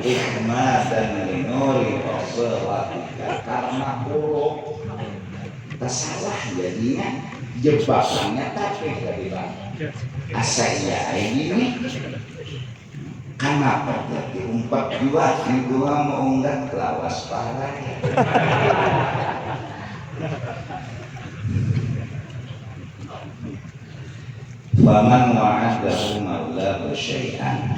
ihmadan linuri fasalatika karena buruk salah jadinya jebakannya tapi dari bang asanya ini kenapa jadi umpat dua mau unggah lawas parah faman wa'adahu maulahu syai'an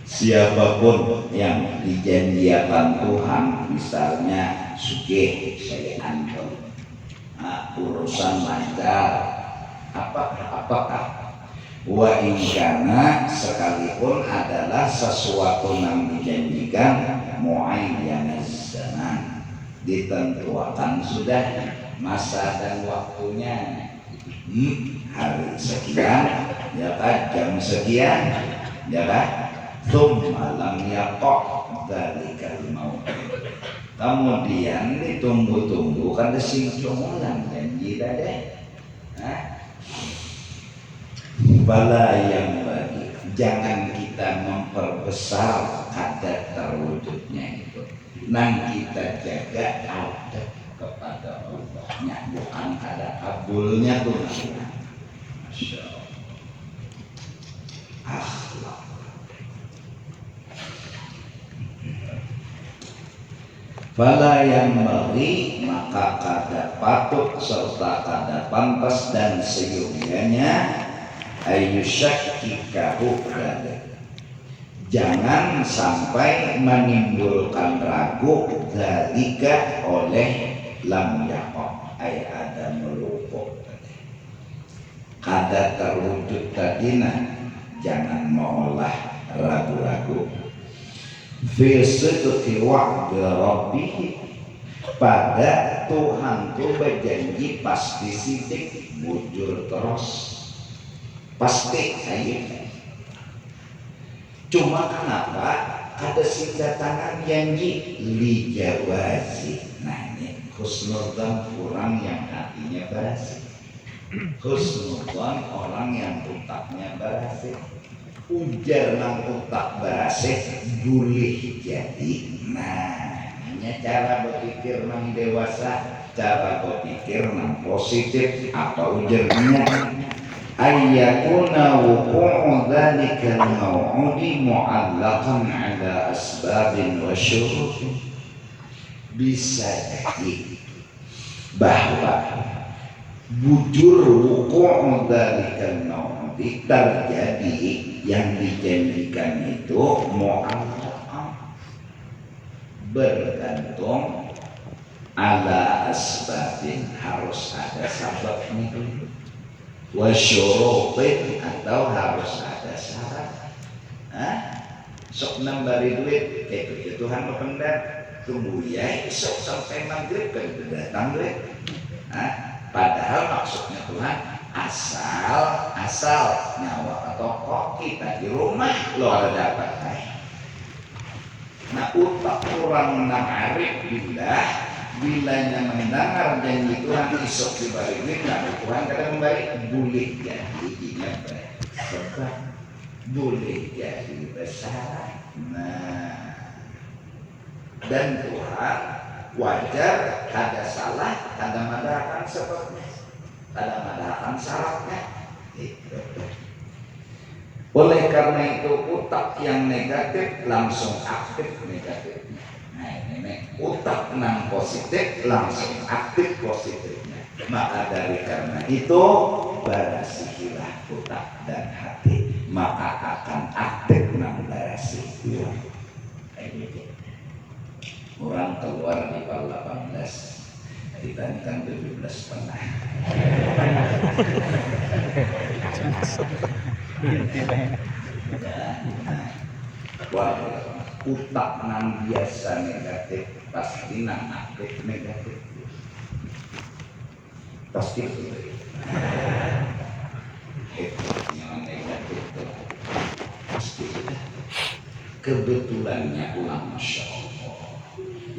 siapapun yang dijanjikan Tuhan misalnya sugih syai'an urusan lancar apakah wa ingkana sekalipun adalah sesuatu yang dijanjikan muayyanaz zaman ditentukan sudah masa dan waktunya hari sekian ya kan jam sekian ya kan tsumma lam yaqah dzalikal maut kemudian ditunggu-tunggu kan singsungan janji tadi bala yang bagi jangan kita memperbesar kadar terwujudnya itu nang kita jaga adab kepada Allahnya bukan ada kabulnya tuh Masya Allah akhlak fala yang bagi maka kada patut serta kada pantas dan seyogianya ayyusyakkikahu jangan sampai menimbulkan ragu dzalika oleh lam yaqah ay ada meluput kada terwujud tadina jangan mengolah ragu-ragu fi sidqi wa'di rabbih pada Tuhan tuh berjanji pasti sidik bujur terus pasti ayo cuma kenapa ada singkatan janji li jawazi nah ini husnudzan kurang yang hatinya basi husnudzan orang yang utaknya basi ujar nang utak basi boleh jadi nah ini cara berpikir nang dewasa cara berpikir nang positif apa ujarnya ayyakuna wuqu'u dhalikal maw'udi mu'allaqan ala asbabin wa syurut bisa jadi bahwa bujur wuqu'u dhalikal maw'udi terjadi yang dijanjikan itu mu'allaqan bergantung ala asbabin harus ada sebabnya dulu wasyurutin atau harus ada syarat sok nambari duit itu Tuhan berpendak tunggu ya sok sampai maghrib kan itu datang duit padahal maksudnya Tuhan asal nyawa atau kok kita di rumah lo ada dapat nah utak kurang menarif bilanya mendengar janji Tuhan esok dibalik duit nah Tuhan kadang kembali boleh jadi sebab boleh jadi besar nah dan Tuhan wajar ada salah ada madahakan sebabnya ada madahakan syaratnya gitu. Oleh karena itu utak yang negatif langsung aktif negatifnya nah ini utak yang positif langsung aktif positifnya maka dari karena itu barasihilah utak dan hati maka akan aktif nang barasi orang keluar di bawah 18 dibandingkan 17 pernah wah utak nang biasa negatif pasti nang aktif negatif pasti yang negatif itu pasti kebetulannya ulang Masya Allah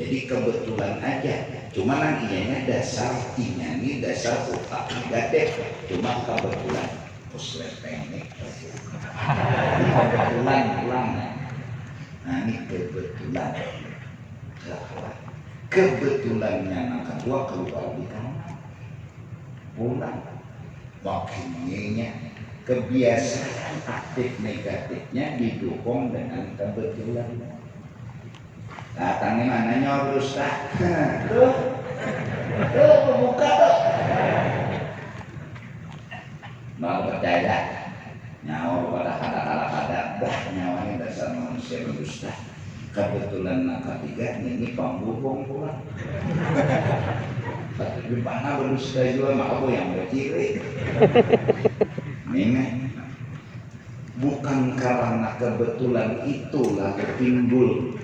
jadi kebetulan aja cuma nang ianya dasar ini dasar utak negatif cuma kebetulan puslet teknik kebetulan ulang Nah ini kebetulannya yang kedua keluar di kamar pulang wakilnya kebiasaan aktif negatifnya didukung dengan kebetulan. Datangnya mana nyorus tak? Tuh buka tuh. Mau percaya nyawa pada kata-kata dah nyawanya dasar manusia berdusta. Kebetulan yang ketiga ini pembuhung pula. Di mana berdusta juga mau yang berciri. Ini bukan karena kebetulan itu lalu timbul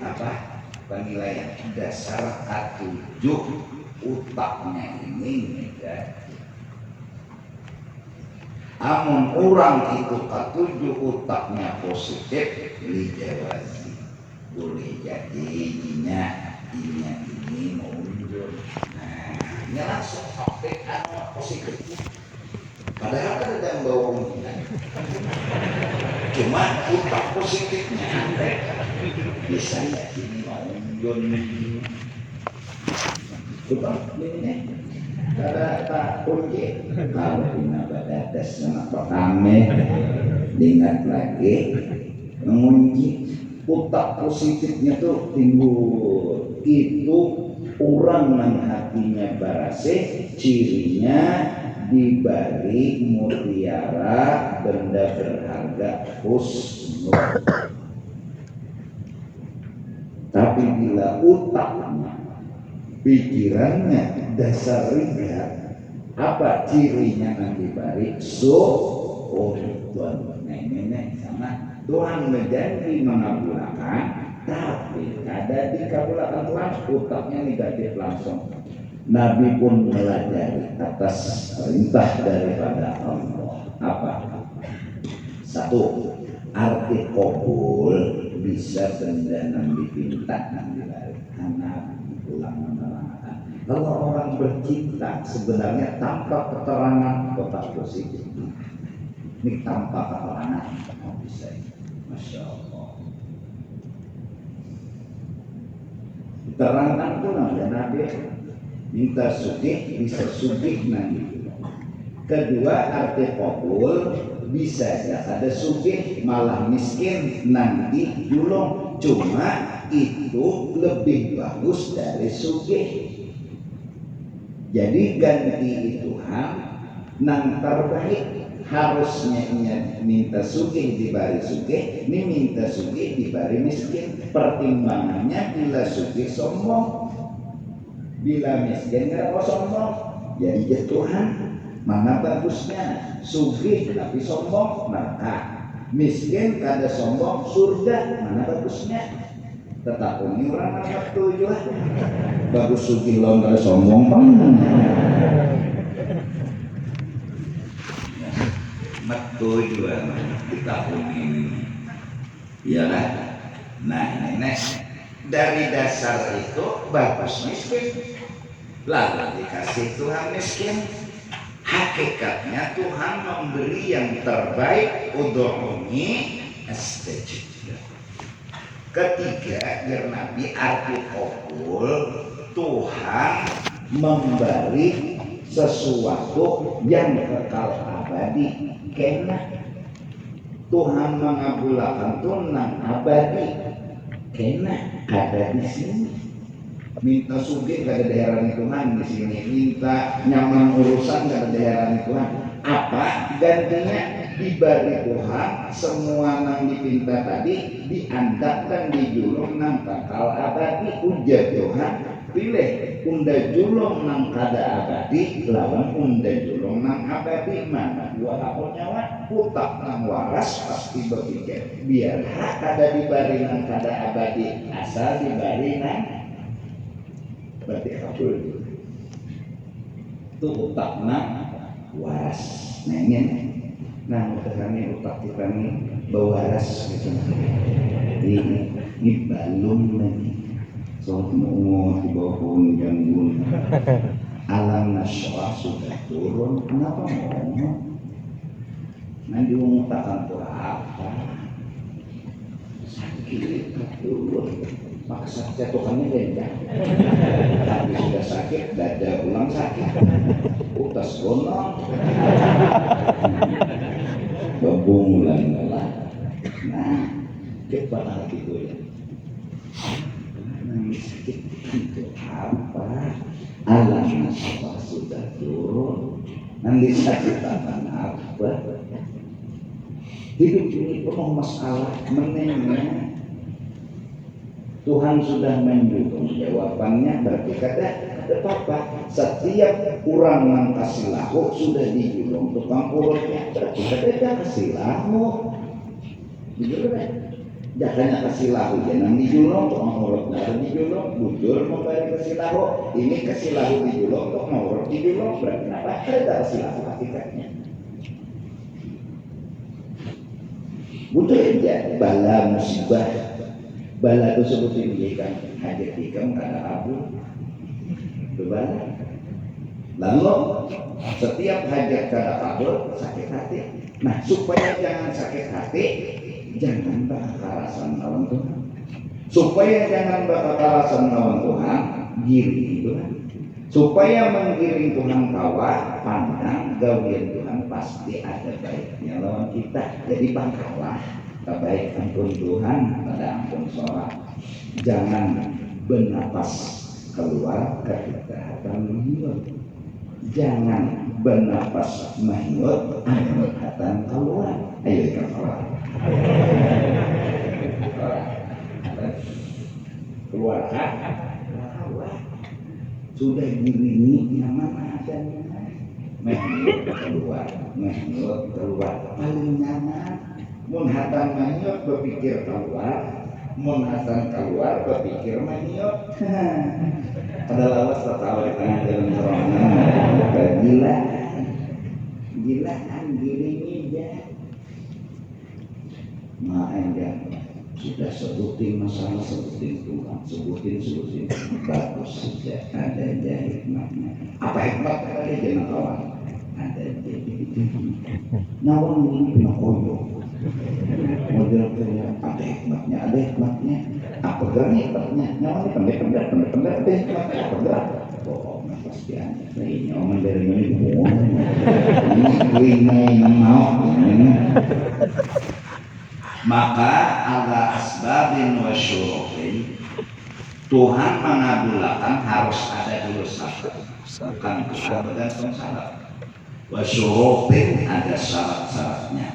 penilaian dasar ketujuh utaknya ini negatif. Amun orang itu ketujuh utaknya positif lijawazi. Boleh jadi ini muncul. Nah, ini langsung aktif positif. Padahal kan ada yang bawa kemungkinan. Cuma utak positifnya aktif. Bisa jadi muncul. Coba ini. Kada tak kunci. Kalau pina badadas sama pertama, ingat lagi mengunci. Utak positifnya tuh timbul itu orang yang hatinya barase cirinya dibalik mutiara benda berharga husnul. Tapi bila utaknya pikirannya dasar riba apa cirinya nanti balik Tuhan nenek sama Tuhan berjanji mengabulkan, tapi ada dikabulkan Tuhan utaknya negatif langsung. Nabi pun melajari atas perintah daripada Allah. Apa? Satu, arti kabul bisa benda yang dipinta yang dibalik. Anak pulang menerangkan. Kalau orang bercinta sebenarnya tanpa keterangan kotak positif. Ini tanpa keterangan bisa. Masya Allah. Terangkan pun ada Nabi minta sugih bisa sugih nanti. Kedua arti kabul bisa ada sugih malah miskin nanti julung. Cuma itu lebih bagus dari sugih. Jadi ganti Tuhan nang terbaik. Harusnya minta sugih dibari sugih, ini minta sugih dibari miskin. Pertimbangannya bila sugih sombong, bila miskin nggak mau sombong. Jadi ya Tuhan, mana bagusnya sugih tapi sombong neraka, miskin kada sombong surga, mana bagusnya? Tetap ini orang amat tujuh bagus sugih lawan kada sombong tujuan di tahun ini iyalah. Nah ini dari dasar itu bagus miskin lalu dikasih Tuhan miskin. Hakikatnya Tuhan memberi yang terbaik udhuni astajib. Ketiga Nabi arti kabul Tuhan memberi sesuatu yang kekal abadi. Karena Tuhan mengabulkan tunang abadi, karena ada di sini. Minta sugih gak ada daerah Tuhan di sini. Minta nyaman urusan gak ada daerah Tuhan. Apa gantinya? Diberi Tuhan semua nang dipinta tadi diandapkan di julung nang kekal abadi. Ujar Tuhan pilih unda julung nang kada abadi lawan unda julung nang abadi. Mana dua hakul nyawa utak nang waras pasti berpikir biar hak kada dibari nang kada abadi asal dibari nang berarti hakul itu utak nang waras. Nah ini nah kami utak kita ini bawaras gitu. Ini balum lagi. So mau di bawah pohon jambul. Alam nasyarah sudah turun. Kenapa ngomong? Nanti mau takkan apa? sakit dulu maksa jatuhannya rendah tapi sudah sakit dada ulang sakit utas gonong bebungulan lah nah coba hati gue ya nangis sakit itu apa alam nasabah sudah turun nanti sakit apa hidup ini penuh masalah menengnya Tuhan sudah mendukung jawabannya berarti kata apa setiap orang yang kasih lahu sudah dijulung tukang urutnya berarti kata kasih lahu jangan kasih lahu jangan dijulung tukang urutnya dijulung bujur memberi kasih lahu ini kasih lahu dijulung tukang urut dijulung berarti apa ada kasih lahu hakikatnya butuh aja bala musibah bala itu seperti ikan hajat ikan karena abu berbala lalu setiap hajat karena abu sakit hati nah supaya jangan sakit hati jangan bakal-karasan lawan Tuhan supaya jangan bakal-karasan lawan Tuhan giring Tuhan supaya menggiring Tuhan kawa pandang gawian Tuhan pasti ada baiknya lawan kita jadi bangkalah kebaikan pun Tuhan pada ampun sholat jangan bernapas keluar ketika menghiyut jangan bernapas menghiyut angkatan keluar ayo kita sholat keluar sudah dirini nyaman adanya menghiyut keluar paling nyaman mun hatan maniot berpikir keluar mun hatan keluar berpikir maniot ada lawas tertawa di tengah jalan terongan gilaan giringnya ya main ya sudah sebutin masalah sebutin Tuhan sebutin bagus saja ada aja hikmatnya apa hikmat ada jangan kawan ada aja nawang ini kena koyo model kayak ada hikmatnya apa gerak hikmatnya nyawa ini pendek ada hikmatnya apa gerak bohong pasti ada lainnya omongan dari ini bohong ini mau maka ala asbabin wa syurutin Tuhan mengabulkan harus ada dulu syarat bukan Tuhan bergantung syarat wa syurutin ada syarat-syaratnya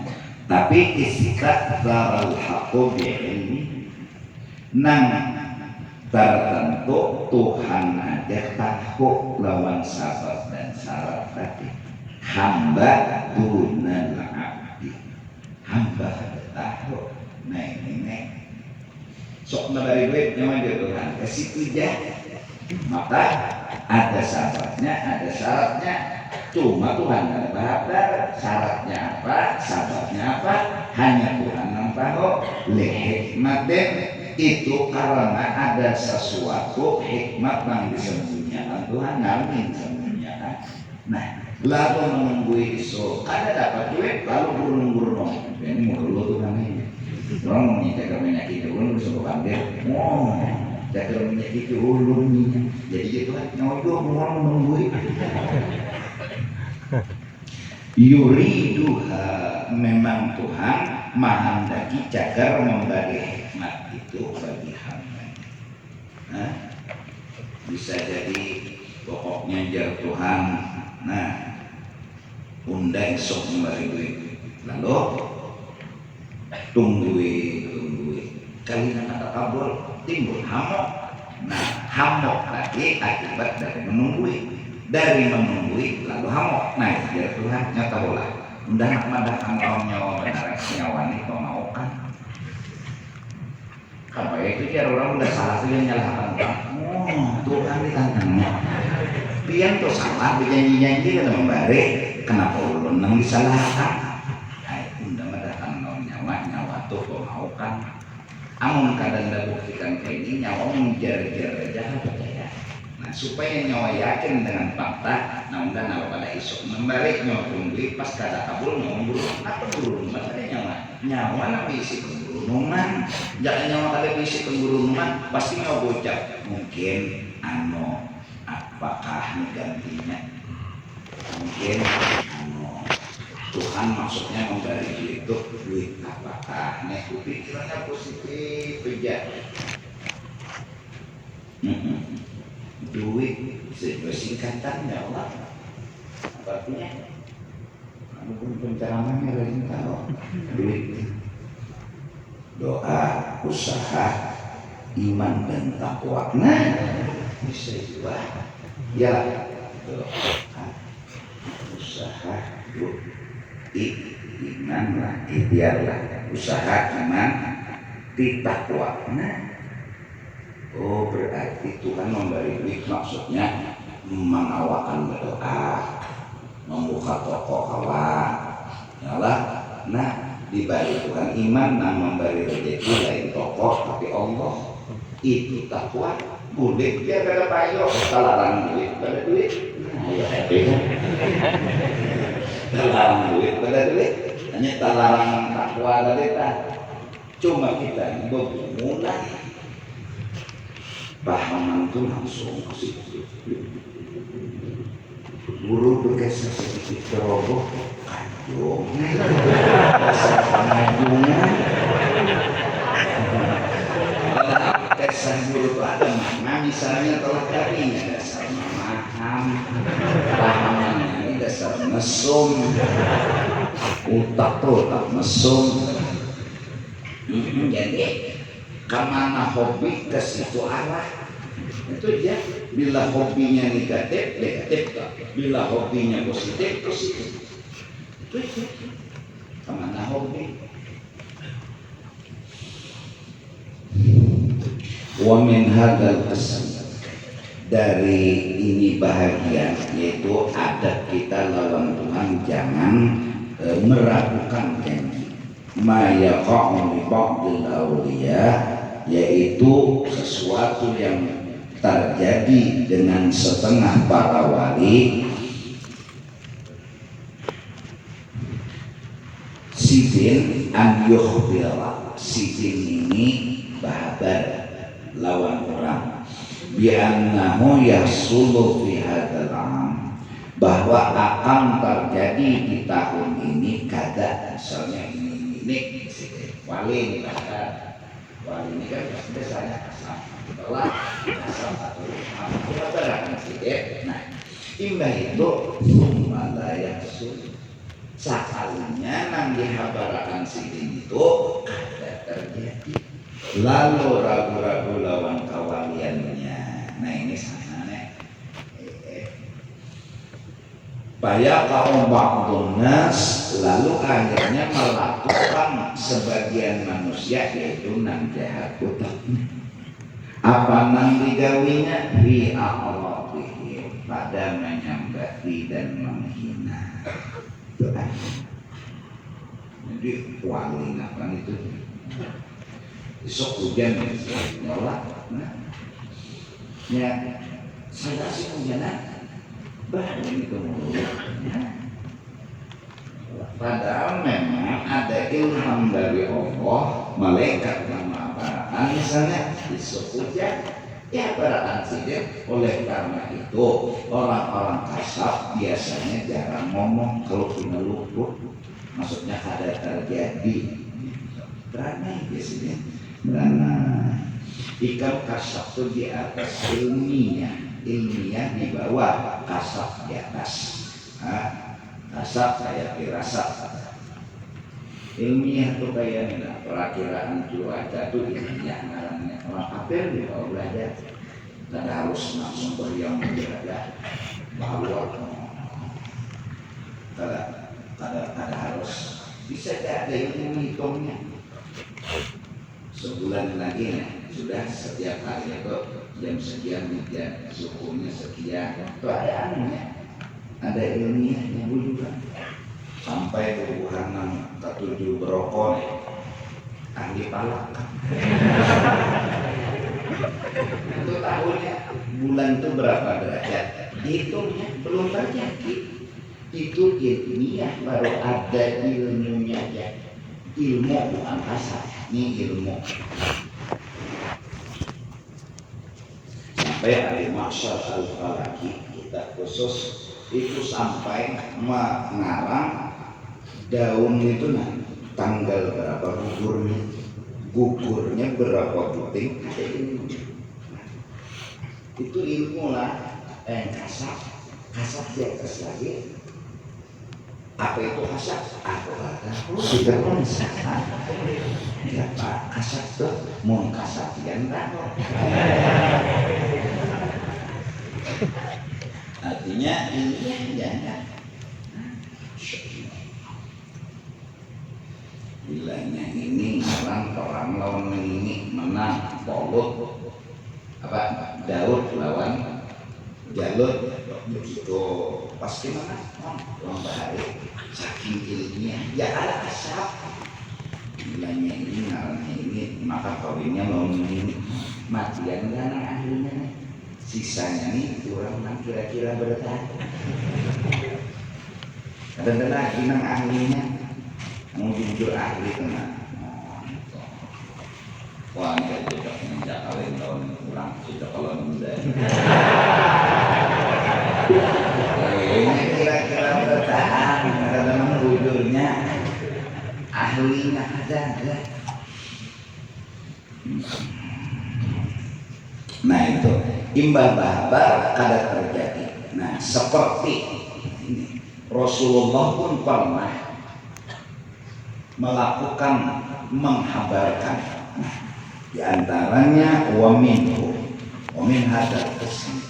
tapi istiqlal haqqu bi'ilmi nang tertentu Tuhan aja tahu lawan syarat dan syarat tadi hamba dunal abdi hamba tahu neng sok dari duit nyaman dia Tuhan kasih ijah maka ada syaratnya cuma Tuhan ada bahasa syaratnya apa hanya Tuhan yang tahu lehikmatin itu karena ada sesuatu hikmat yang disembunyikan Tuhan ngamin disembunyikan nah lalu menunggu isu ada dapat duit lalu burung ini mulu Tuhan ini orang menjaga menyakiti ulun bisa kepandir jaga menyakiti ulun jadi gitu kan nyodoh orang menunggu yuriduha memang Tuhan menghendaki cagar memberi hikmat itu bagi hamba bisa jadi pokoknya jar Tuhan undang sok memberi duit lalu tungguin kali kata kabul timbul hamok hamok lagi akibat dari menunggui lalu hamok ya Tuhan nyata bola udah nak madah nyawa benar nyawa nih kau mau kan apa itu cara orang udah salah tuh yang nyalakan Tuhan ditantangnya pian tuh salah berjanji-janji kan memberi kenapa ulun nang disalahkan tuh kau mau kan amun kadang dah buktikan kayak ini nyawa menjar-jar aja percaya Nah, supaya nyawa yakin dengan fakta, namun kalau pada isuk membalik nyawa duit pas kada kabul nyawa burung atau burung ada nyawa nabi isi keburunuman, jangan nyawa kada isi keburunuman pasti nyawa bocah mungkin apakah ini gantinya mungkin Tuhan maksudnya memberi duit apakah pikirannya positif aja. Duit singkatan ya Allah artinya kamu pun pencerahannya lagi tahu duit doa usaha iman dan takwa bisa juga ya doa usaha iman lah ikhtiar lah usaha iman takwa oh berarti Tuhan memberi duit maksudnya mengawakan berdoa membuka toko kawan yalah nah dibalik Tuhan iman nah memberi rezeki lain toko tapi Allah itu takwa boleh dia kada payo talarang duit pada duit talarang duit pada duit hanya talarang takwa tadi cuma kita mulai pahaman itu langsung ke situ. Guru bergeser sedikit teroboh, kanyung, dasar pengajungan. Dasar guru itu ada makna, misalnya telah tadinya dasar memaham, pahaman ini dasar mesum, utak mesum. Jadi kemana hobi ke situ arah itu dia bila hobinya negatif bila hobinya positif itu kemana hobi wa min hadzal qasam dari ini bahagia yaitu adab kita lawan Tuhan jangan meragukan janji ma yaqa'u li ba'dil awliya yaitu sesuatu yang terjadi dengan setengah para wali sidin an yukhbira sidin ini bahabar lawan orang bi'annahu yasulu fi hadzal am bahwa akan terjadi di tahun ini kada misalnya ini wali wali ini kan biasanya asam itulah asam atau barang sidik nah imbah itu lumalaya sekalinya nang dihabarakan sidik itu ada terjadi lalu ragu-ragu lawan kawaliannya nah ini sana Baya kaum ba'dun nas lalu akhirnya melakukan sebagian manusia yaitu nang jahat utaknya apa nang digawinya bi a'rabihim pada menyambahi dan menghina doa jadi wali ngapain itu besok hujan nolak ya saya kasih hujanan baru itu padahal memang ada ilham dari Allah malaikat nama Baraan misalnya besok hujan ya Baraan sidik oleh karena itu orang-orang kasar biasanya jarang ngomong kalau punya luput maksudnya ada terjadi berani biasanya karena ikan kasar itu di atas ilmiah di bawah kasar di atas kasar kayak firasat ilmiah itu kayak perakiraan cuaca itu ilmiah namanya orang kafir di bawah belajar tidak harus langsung beriang belajar bahwa tidak harus bisa ada ilmu hitungnya sebulan lagi sudah setiap hari itu jam sekian hujan suhunya sekian itu ada anunya ada ilmiahnya juga sampai bubuhan ketujuh berokok ahli palak itu tahunnya bulan itu berapa derajat, hitungnya belum terjadi. Itu ilmiah, baru ada ilmunya aja. Ilmu bukan kasar, ini ilmu. Sampai hari Masyar Al-Falaki kita khusus itu sampai mengarang daun itu tanggal berapa gugurnya berapa puting, ada ilmu. Itu ilmu lah. Kasar di atas lagi. Apa itu kasar? Aku kata sudah mengesahkan. Ya Pak, kasar tuh mau kasar yang rano. Artinya ini jangan. Bilangnya ini orang lawan ini menang Polut apa Daud lawan Jalut begitu pasti menang orang baik saking ilmiah ya ada asap. Bilangnya ini ngarannya ini maka kawinnya lawan ini matian gak anak ahlinya sisanya nih kurang kira-kira berapa kadang-kadang lagi nang ahlinya mau jujur ahli kena wah ini cocok menjak kalian tahun kurang cocok kalau muda ini kira-kira bertahan karena memang jujurnya ahlinya ada. Nah itu imbah-bah kada terjadi. Nah seperti ini Rasulullah pun pernah melakukan menghabarkan di antaranya wamin hadal qism.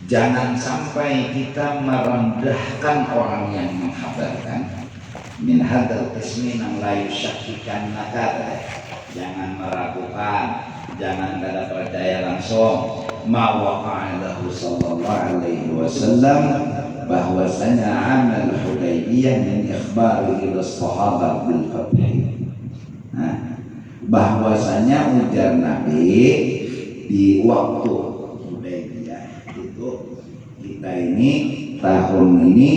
Jangan sampai kita merendahkan orang yang menghabarkan min hadal qismi yang la yusyakkikan nakada. Jangan meragukan, jangan kada percaya langsung ma waqa'alahu sallallahu alaihi wasallam bahwasanya amal Hudaybiyah min ikhbari ila sahabat bil fath. Nah, bahwasanya ujar Nabi di waktu Hudaybiyah itu kita ini tahun ini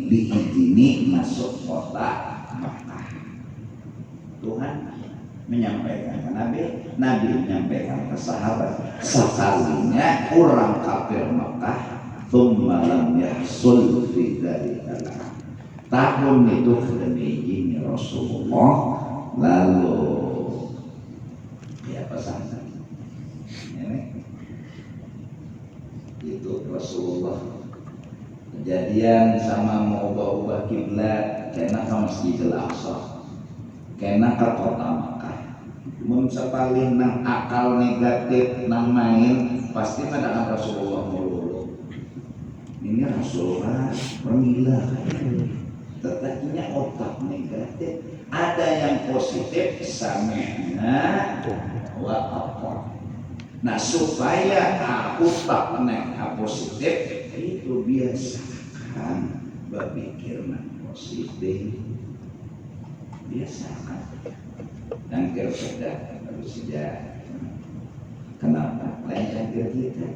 diizini masuk kota Makkah. Tuhan menyampaikan ke Nabi menyampaikan ke sahabat sekalinya orang kafir Makkah thumma lam yahsul fi dzalika tahun itu sudah diizini Rasulullah lalu ya pesan ini itu Rasulullah kejadian sama mau ubah kiblat kena ke Masjidil Aqsa kena ke kota Makkah mun sepalih nang akal negatif nang main pasti pada Rasulullah melulu ini Rasulullah pernila tetapinya otak negatif ada yang positif sami'na wa apa. Nah supaya otak positif itu biasakan berpikir positif biasakan dan kerja harus saja. Kenapa? Lain yang kita.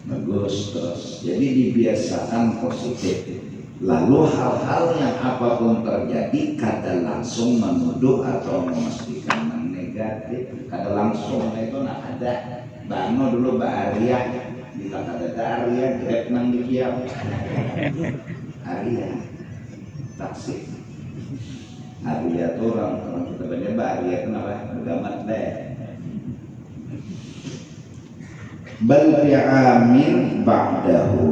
Bagus terus. Jadi dibiasakan positif. Lalu hal-hal yang apapun terjadi kada langsung menuduh atau memastikan yang negatif. Kada langsung itu nak ada. Bano dulu Mbak Arya bila kada ada Arya grab nang dikiau. Arya taksi. Arya itu orang kita banyak Mbak Arya kenapa? Bergamat deh. Bal bi'amin ba'dahu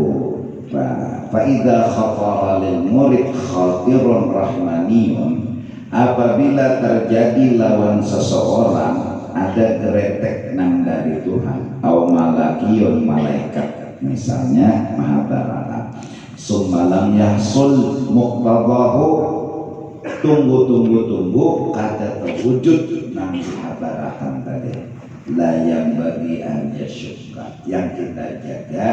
fa idza khatara lil murid khatirun rahmaniyun apabila terjadi lawan seseorang ada geretek nang dari Tuhan au malakiyun malaikat misalnya Mahabharata summalam yahsul muqtadahu tunggu kada terwujud nang Mahabharata tadi layang bagi anja syukur yang kita jaga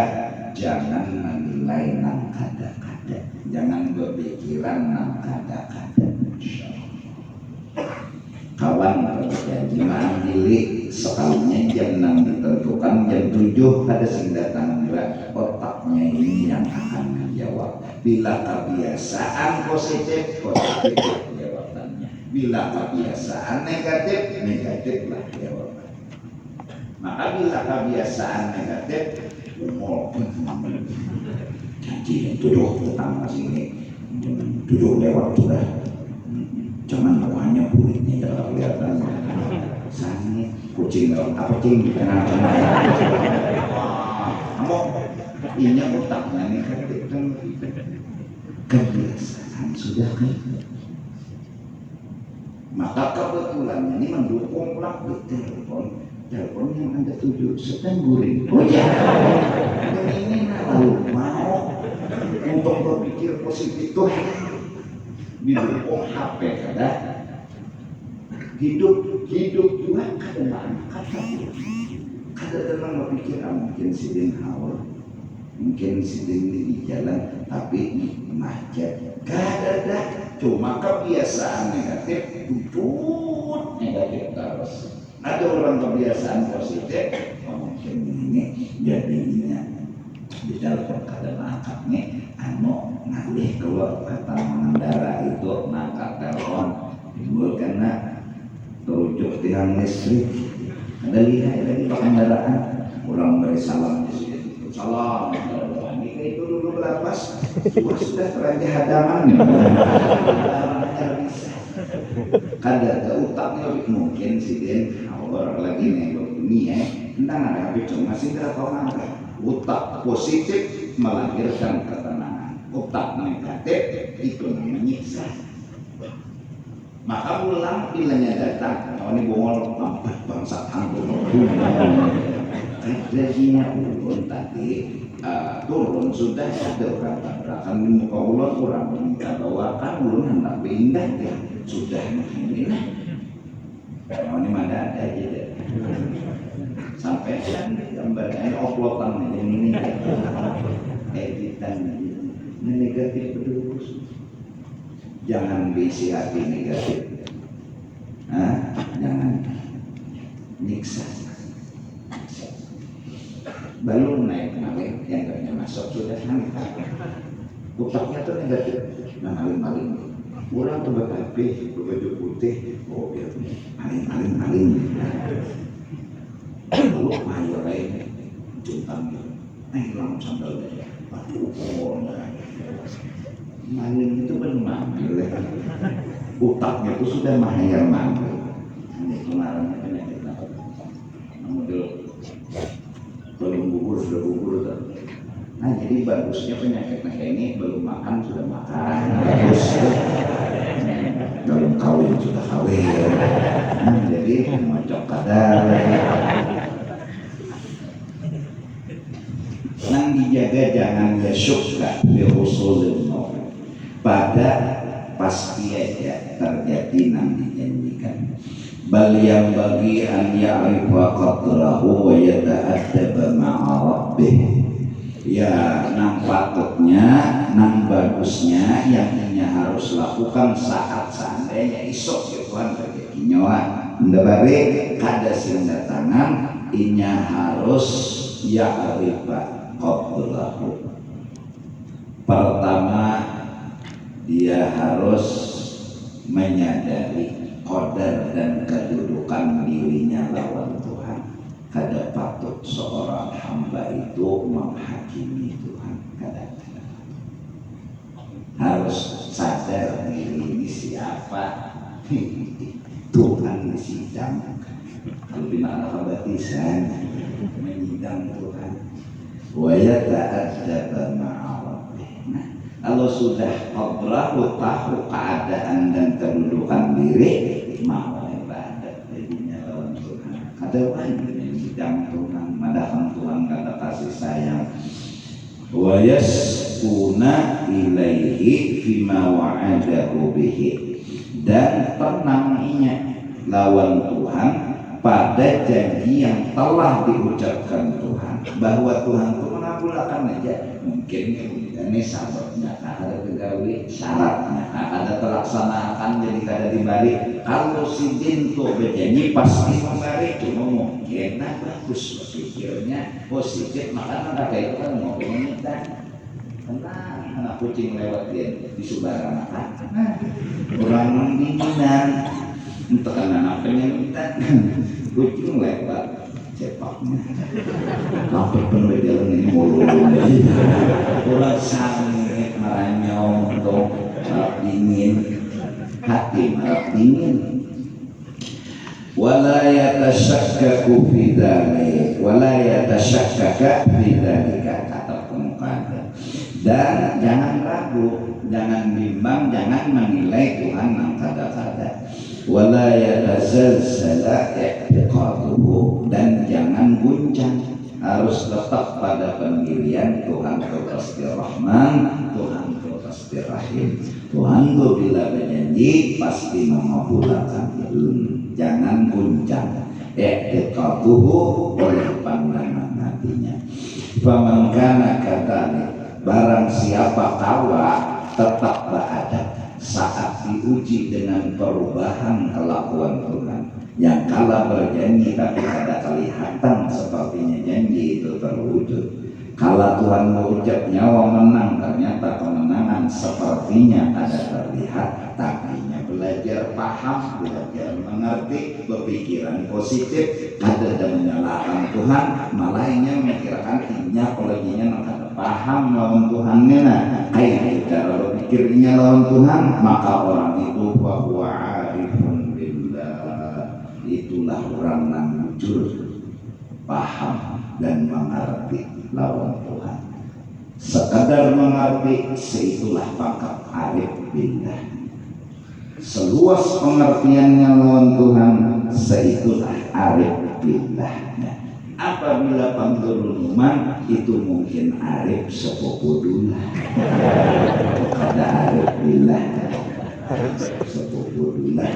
jangan menilai nang kada-kada jangan berpikiran nang kada-kada kawan terjadi jemaah pilih sekalinya jam 6 ditentukan, jam 7 ada sing datang enggak, otaknya ini yang akan menjawab. Bila kebiasaan positif jawabannya, bila kebiasaan negatif negatiflah jawabannya. Maka bila kebiasaan negatif umur janji tuduh tetangga sini tuduh lewat sudah, jangan bawahnya kulitnya tidak kelihatan. Sani kucing apa kucing di tengah-tengah. Kamu ini otaknya negatif kan kebiasaan sudah kan. Maka kebetulan ini mendukung plak di telepon yang Anda tuju sedang guring. Oh ya, ini lalu mau untuk berpikir positif tuh didukung HP kada hidup juga kada dalam berpikir mungkin sidin hawa, mungkin sidin di jalan tapi macet kada ada, cuma kebiasaan negatif tujuh negatif terus. Ada orang kebiasaan positif, mungkin ini jadinya di dalam keadaan akadnya ngalih keluar kata mengendara itu ngangkat telepon timbul karena terujuk tiang listrik. Ada lihat lagi pengendaraan orang beri salam di situ, salam ini itu dulu belapas sudah teranjah hadaman kada ke utaknya mungkin sidin orang lagi nengok ini tentang ada habis cuma sih tidak tahu apa utak positif melahirkan ketenangan, utak negatif itu menyiksa. Maka ulang bilanya datang ini bongol mampet bangsa anggur rezekinya ulun tadi turun sudah ada orang tabrakan di muka ulun kurang minta bawakan ulun hendak pindah ya sudah ini ini mana ada aja deh sampai kan gambarnya uploadan ini editan ini negatif terus. Jangan diisi hati negatif, jangan nyiksa. Belum naik maling yang gaknya masuk sudah naik. Utaknya tuh negatif, maling. Orang tuh berkapi, berbaju putih, oh biar maling. Lalu mayor lain, juntang, hilang sandalnya, aduh, maling itu belum manggil, utaknya itu sudah mahir manggil. Ini kemarin penyakit apa? Model belum gugur sudah gugur tuh. Nah jadi bagusnya penyakit ini belum makan sudah makan, bagus. Belum kawin sudah kawin. Jadi macam kadar. Nang dijaga jangan yasyukka bi usulil maut. Pada pasti aja terjadi nang dijanjikan. Bal yang bagi an ya'rifa qadrahu wa yata'addaba ma'a rabbih. Ya nang patutnya, nang bagusnya yang inya harus lakukan saat seandainya isok ya Tuhan rezeki nyawa. Ndabare kada sing datangan inya harus ya'rifa qadrahu. Pertama dia harus menyadari qadar dan kedudukan dirinya lawan Tuhan. Kada patut seorang hamba itu menghakimi Tuhan. Kada. Harus sadar diri ini siapa. Tuhan disidang. Lebih makna kebatisan menyidang Tuhan. Wa yata'addaba ma'a rabbih. Kalau sudah qadrahu tahu keadaan dan kedudukan diri, mau ibadat jadinya lawan Tuhan. Ada orang yang Tuhan, madahkan Tuhan kata kasih sayang. Wa yaskuna ilaihi fima wa'adahu bihi. Dan tenangnya lawan Tuhan pada janji yang telah diucapkan Tuhan, bahwa Tuhan itu mengabulkan aja. Mungkin ini sahabatnya ada gawe syaratnya. Nah, ada terlaksanakan jadi kada dibalik. Kalau si jin tuh berjanji pasti membalik, cuma mungkin nah bagus pikirnya positif, makanya kata itu kan mau minta. Tenang, anak kucing lewat dia di Subara makan. Nah, orang dinginan, untuk anak pengen minta kucing lewat cepaknya. Sampai penuh jalan ini mulu. Orang sangat maranyong untuk marah dingin, hati marah dingin. Wala yatashakkaku fi dzalik, wala yatashakkaka fi dzalika, kata pemukaan. Dan jangan ragu, jangan bimbang, jangan menilai Tuhan yang kada-kada. Wala yatazalzala i'tiqaduhu, dan jangan guncang, harus tetap pada pendirian Tuhan itu pasti Rahman, Tuhan itu pasti Rahim. Tuhan itu bila berjanji pasti mengabulkan. Jangan guncang i'tiqaduhu oleh pandangan hatinya. Faman kana kadalik, barang siapa kawa tetap beradab saat diuji dengan perubahan kelakuan Tuhan. Yang kala berjanji tapi kada kelihatan sepertinya janji itu terwujud. Kala Tuhan mengucap nyawa menang, ternyata kemenangan sepertinya ada terlihat. Tapinya belajar paham, belajar mengerti, berpikiran positif, ada dan menyalahkan Tuhan, malahnya memikirkan timnya koleginya kada paham lawan Tuhannya. Nah, kayak cara berpikirnya lawan Tuhan, maka orang itu bahwa arifun billah, itulah orang yang jujur, paham dan mengerti lawan Tuhan. Sekadar mengerti, seitulah pangkat arif billah. Seluas pengertiannya lawan Tuhan, seitulah arif billah. Apabila panggerunuman itu mungkin arif sepopodullah, kada arif billah sepopodullah.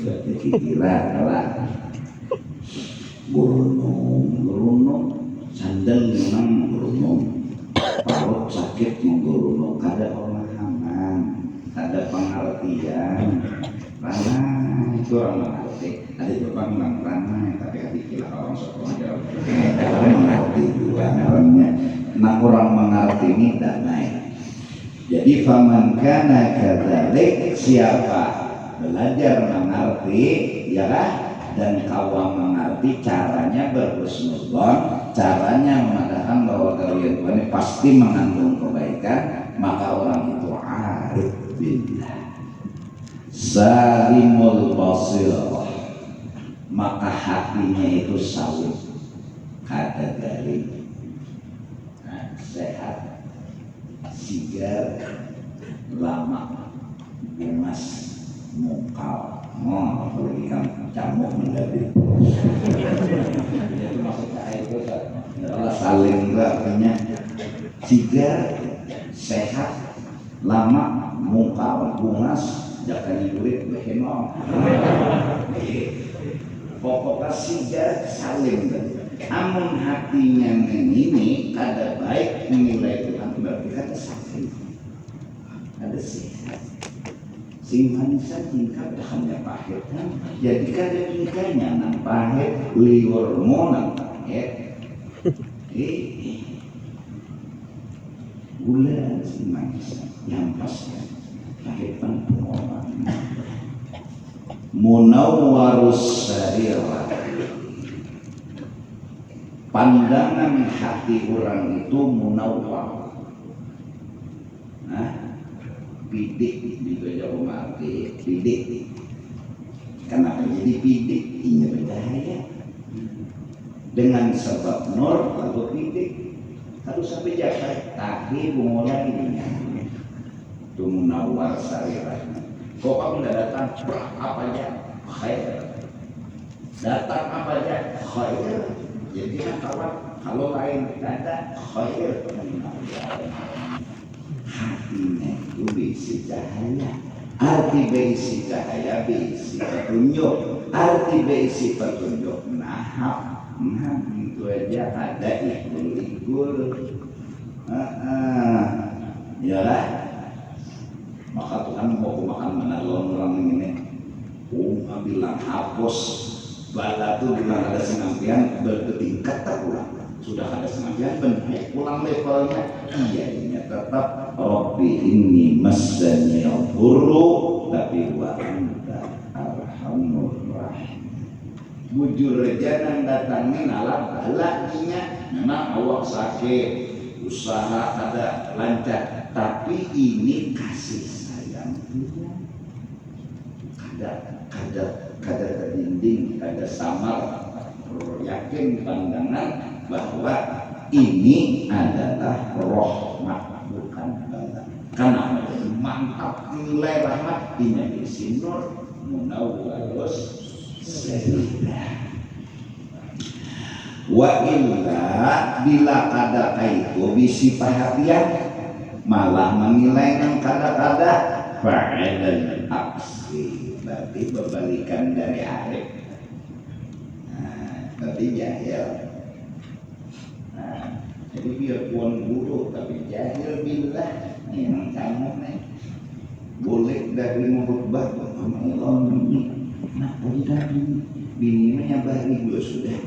Jadi kira kalau gurunung sandal memang gurunung, parut sakit menggurunung, kada pemahaman, kada pengertian. Karena itu orang mengerti, ada juga bilang ramai, tapi hati kira orang sekolah jauh. Orang mengerti juga namanya. Nah, orang mengerti ini damai. Jadi faman kana kadzalik, siapa belajar mengerti, ya kan? Dan kawan mengerti caranya berhusnudzon, caranya mengatakan bahwa kalian ini pasti mengandung kebaikan, maka orang itu arif billah. Salimul basirah, maka hatinya itu salim, kada garing, sehat, sigar, lama, bungas, mungkal. Apalagi kan camuk menjadi. Itu maksudnya itu adalah saling artinya sigar, sehat, lama, mungkal, bungas. Jangan duit behenong. Pokoknya sigar saling. Amun hatinya ini kada baik menilai Tuhan, berarti kada sakit, kada sehat. Sing manisan tingkat hanya pahit kan? Jadi kada tingkatnya nang pahit, liurmu nang pahit. Gula sing manisan yang pasnya. Kehidupan orang munawwarus sarirah, pandangan hati orang itu munawwar. Bidik di Jawa Mati, bidik. Kenapa jadi bidik? Ini bercahaya. Dengan sebab nur atau bidik harus sampai jahat. Tapi mulai ini. Itu munawwar sarirahnya. Kok kamu tidak datang apa aja khair, datang apa aja khair. Jadi kan kawan kalau lain tidak ada khair, hatinya itu berisi cahaya. Arti berisi cahaya, berisi petunjuk. Arti berisi petunjuk, nah itu aja ada ikul-ikul. Ya lah. Maka Tuhan mau makan mana orang ini. Bilang hapus bala tuh bilang ada senampian bertingkat tak pulang. Sudah ada senampian benar pulang levelnya. Iya tetap Rabbi inni massani al-dhurru tapi wa anta arhamur rahim. Bujur jangan datangin alam balakinya. Memang Allah sakit, usaha ada lancar, tapi ini kasih sayang kada terinding, kada samar, yakin pandangan bahwa ini adalah rahmat bukan bala. Karena mantap nilai rahmat ini di sinur munawwarus selidah. Wa illa bila kada kaitu bisi perhatian malah menilai yang kada-kada fa'ilal aksi, berarti berbalikan dari arif. Berarti jahil. Jadi biarpun guru tapi jahil billah memang kamu nih boleh dari mengubah Allah ini. Nah tidak bini menyabari gue sudah.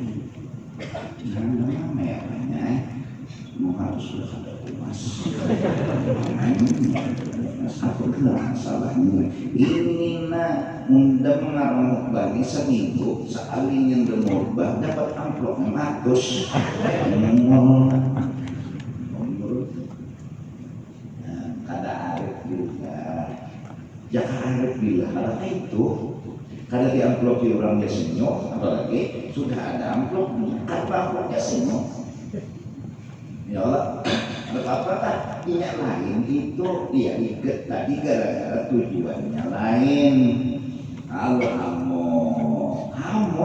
Jangan lama ya mau harus sudah ada umas. Aku kenal masalahnya. Ini nak undang mengarang bagi seminggu sekali yang demobah dapat amplop 100. Kada arif juga. Jaka arif bila ada itu. Kada di amplopi orang dia senyum, apalagi sudah ada amplopnya. Apa amplopnya senyum? Ya Allah, betapa minyak lain itu dia ikat tadi gara-gara tujuannya lain. Hamo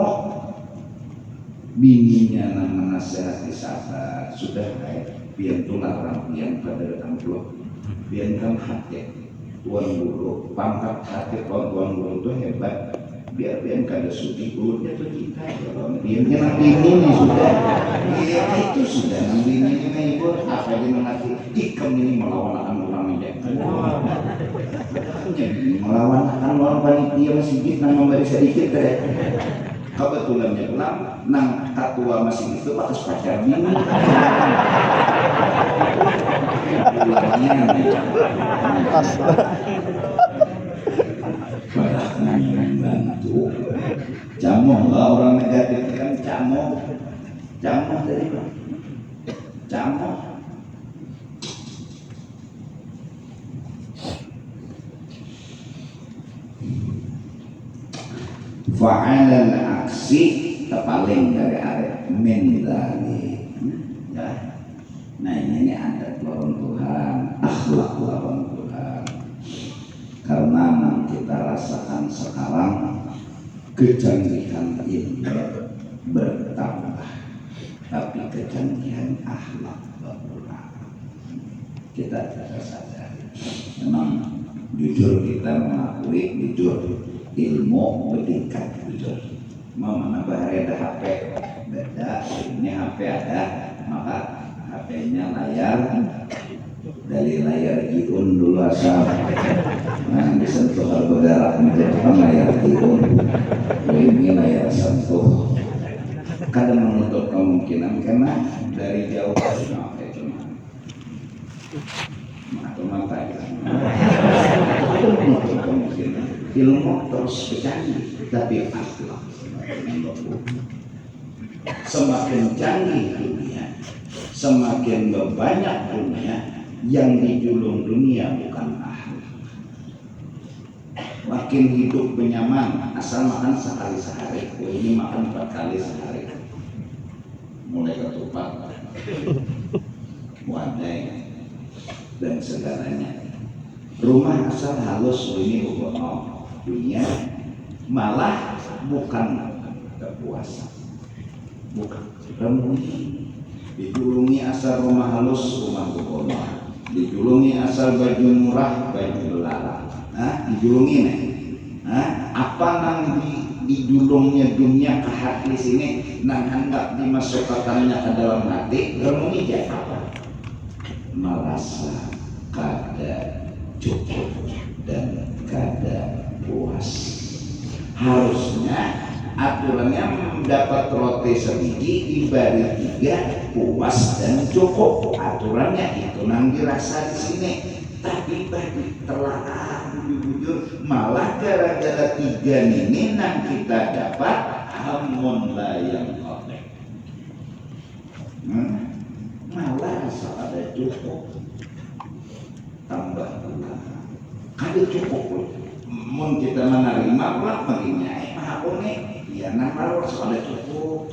bininya nama nasihati sahabat sudah kayak biar tular rampian pada amplop, biar kan hati tuan guru pangkat hati tuan guru itu hebat. Biar kada sudi gulunya tuh kita kalau biarnya nabi ini sudah itu sudah nabi ini ibu apa aja mengerti ikam ini melawan orang aja jadi melawan orang panitia masjid nang memberi sedikit kebetulannya pulang nang katua masjid itu pakai pacar bini bantu jamu lah orang negatif kan jamu dari mana jamu fa'alal aksi terpaling dari arif min dari ya. Nah ini ada lawan Tuhan, akhlak lawan Tuhan. Karena yang kita rasakan sekarang kecanggihan ilmu bertambah, tapi kecanggihan akhlak berkurang. Kita tidak sadar. Memang jujur kita mengakui jujur ilmu meningkat jujur. Mau mana bahaya ada HP beda, ini HP ada, maka HP-nya layar dari layar giun dulu asal disentuh berdarah menjadi layar giun, ini layar sentuh. Kadang menutup kemungkinan karena dari jauh sampai cuma mata menutup kemungkinan. Ilmu terus bercanggih, tapi akhlak semakin canggih dunia, semakin banyak dunia yang dijulung dunia bukan akhlak. Makin hidup nyaman, asal makan sekali sehari, ini makan 4 kali sehari, mulai ketupat, wadai dan segalanya. Rumah asal halus ini bukan dunia, malah bukan kepuasan, bukan remuni. Dijulungi asal rumah halus, rumah begono. Dijulungi asal baju murah, baju belarang. Dijulungi nih. Apa nang dijulungnya dunia ke hati sini, nang hendak dimasukkannya ke dalam hati, remuni apa? Merasa kada cukup. dan kada puas. Harusnya aturannya mendapat roti sebiji diberi 3 puas dan cukup. Aturannya itu nang dirasa di sini. Tapi bagi telah jujur malah gara-gara 3 ini nang kita dapat hamun layang kotek. Malah rasa ada cukup tambah pula kada cukup. Mun kita menerima pula menginyai mahapuni ya nama rasa ada cukup.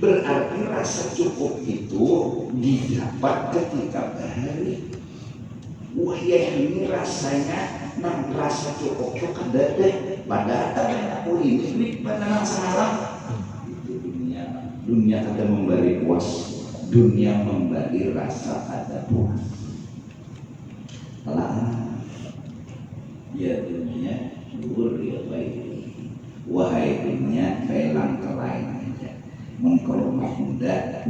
Berarti rasa cukup itu didapat ketika bahari. Wah ya ini rasanya nang rasa cukup kada deh. Padahal aku ini benar salah. Itu dunia kada memberi puas. Dunia memberi rasa kada puas. Lah ya dunia luar ya baik. Wahai dunia pelang kelain aja. Mengkolo muda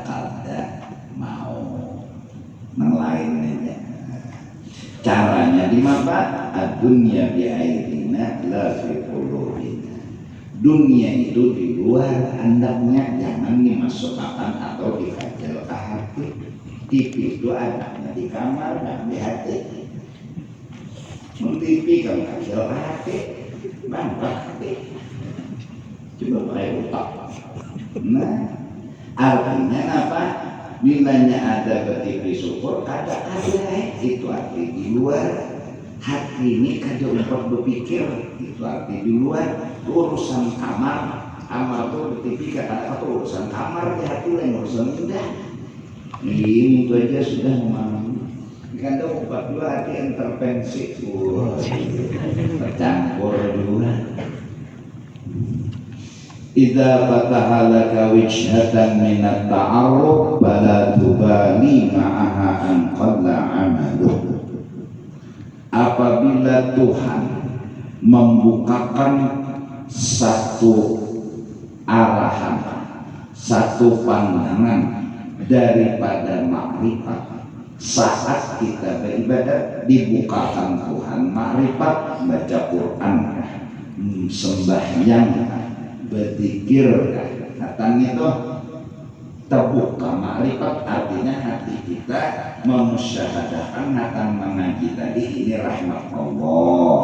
kada mau nang lain aja. Caranya di mana? Dunia biairina la fi qulubina. Dunia itu di luar andaknya, jangan dimasukkan atau dikajal ke hati. TV itu adanya di kamar dan di hati. TV kalau kajal ke hati, bangkak hati. Coba pakai otak. Nah, artinya apa? Bilanya ada bertipi syukur, kada ada itu arti di luar. Hati ini kada umpat berpikir, itu arti di luar. Urusan kamar, amal itu bertipi kada apa urusan kamar di hati lain urusan indah. Ini itu aja sudah memahami. Kada umpat dua hati intervensi, tercampur dua. Idza fataha laka wijhatan min at-ta'arruf fala tubali ma'aha an qalla 'amaluh. Apabila Tuhan membukakan satu arahan, satu pandangan daripada makrifat, saat kita beribadah dibukakan Tuhan makrifat, baca Quran, sembahyang, berzikir, katanya itu terbuka makrifat, artinya hati kita memusyahadahkan hatan mengaji tadi ini rahmat Allah,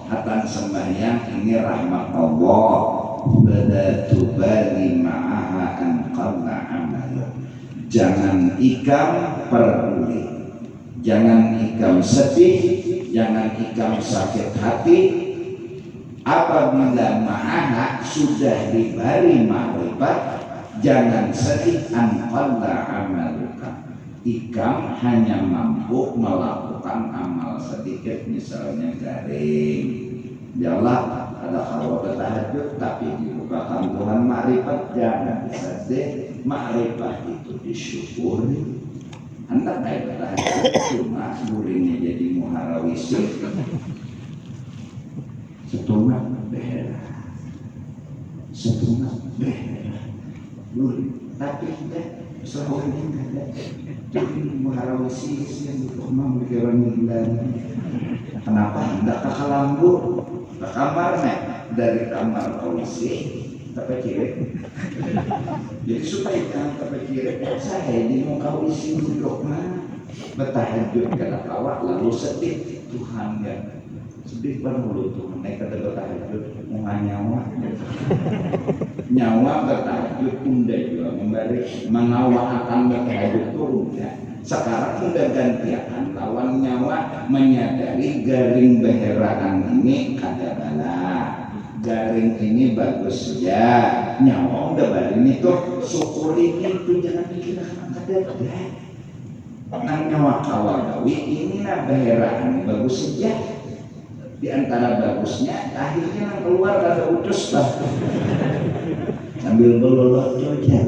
hatan sembahyang ini rahmat Allah. Bada tubali ma'aha an qalla amaluh. Jangan ikam peduli, jangan ikam sedih, jangan ikam sakit hati. Apabila ma'aha sudah diberi makrifat, jangan sedih an qalla amaluka. Ikam hanya mampu melakukan amal sedikit, misalnya garing jalan ada kalau tahajud tapi dibukakan Tuhan makrifat, jangan sedih. Makrifat itu disyukuri. Anda kayak tahajud cuma guringnya jadi muharawisi setengah behera, setengah behera guring, tapi tidak seorang yang ada jadi muharawisi yang dikomang pikiran bulan. Kenapa hendak ke kalambur ke kamarnya dari kamar polisi ke kiri? Jadi supaya jangan ke kiri, saya di muka isi duduk mah bertahajud kada kawat lalu sedih. Tuhan ya sedih banget tuh naik ke bertahajud mau nyawa nyawa bertahajud unda juga memberi mengawal akan bertahajud turun ya. Sekarang udah gantian lawan nyawa menyadari garing beheraan ini kada bala, garing ini bagus ya, nyawa udah balik itu syukuri itu, jangan pikir kada nang nyawa kawal dawi ini nah beheraan bagus saja. Di antara bagusnya akhirnya nang keluar kada utus lah sambil belolot aja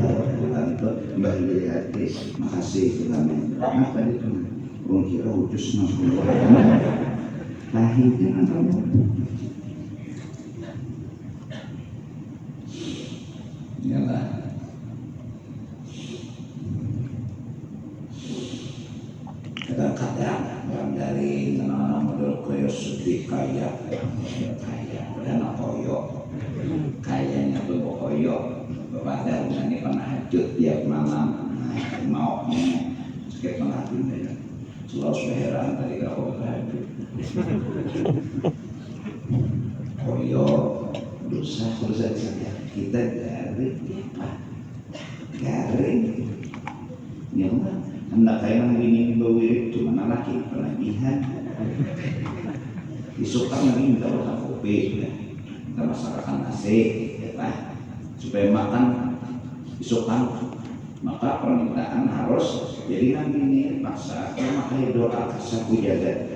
Mbah hati, makasih Tuhan. Apa itu? Orang kira ucus mas keluar. Akhirnya kan kamu. Yalah. Kadang-kadang yang dari nama-nama model koyo sedih kaya dan koyo kayaknya tuh koyo pada ini pernah hajut tiap malam mau sakit pengatin selalu heran tadi kalau hajut koyo dosa saja kita garing ya mah hendak kayak begini bawirit cuma laki penagihan disuka lagi minta makan kopi kita masakan nasi ya Pak supaya makan disuka maka permintaan harus jadi nanti ini paksa makanya doa sapu jaga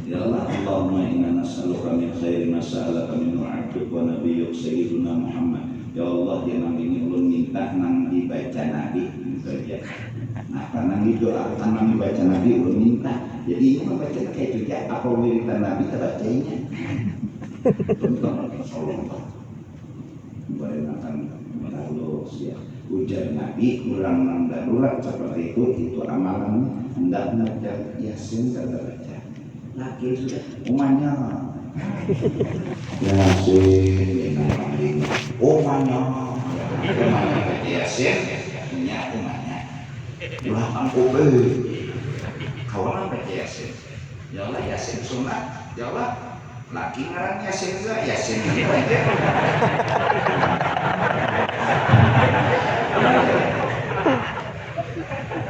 ya Allah Allahumma inna nas'aluka min khairi ma sa'alaka minhu 'abduka wa nabiyyuk sayyiduna Muhammad ya Allah dia nang ini ulun minta nang dibaca nabi gitu aja nah karena doa nang dibaca nabi ulun minta jadi ini membaca kayak juga apa wiritan nabi kita bacanya tentang Allah bayangkan melalui ya ujar nabi kurang darurat seperti itu amalan hendak baca yasin kata baca laki sudah umanya yasin umanya baca yasin punya umanya delapan kopi kawan baca yasin ya Allah yasin sunat ya Allah laki ngarang yasin juga yasin ini aja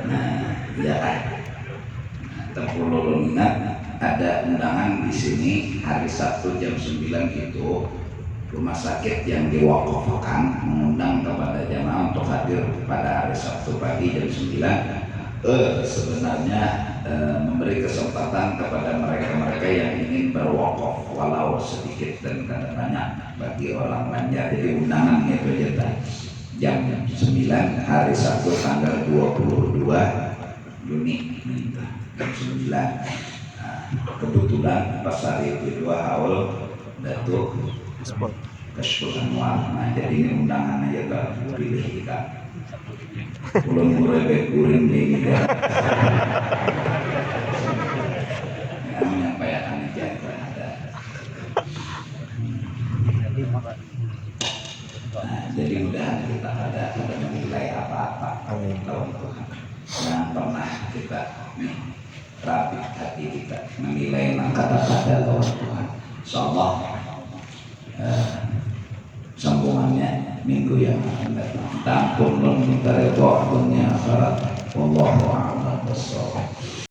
nah ya kan tempulun ada undangan di sini hari Sabtu jam 9 itu rumah sakit yang diwakafkan mengundang kepada jamaah untuk hadir pada hari Sabtu pagi jam 9 sebenarnya memberi kesempatan kepada mereka-mereka yang ingin berwakaf walau sedikit dan kadang banyak bagi orang Banjar. Jadi undangan itu jam 9 hari Sabtu tanggal 22 Juni jam 9. Nah, kebetulan pas hari itu dua haul Datuk Kashful Anwar. Nah jadi ini undangan aja kan pilih kita. Belum murebek kuring di ya menyampaikan aja ada. Nah, jadi mudah kita ada menilai apa-apa lawan Tuhan. Yang pernah kita rapi hati kita menilai kata-kata lawan Tuhan. Insyaallah sambungannya minggu yang akan datang. Tampun minta redha dunia akhirat. Wallahu a'lam bishawab.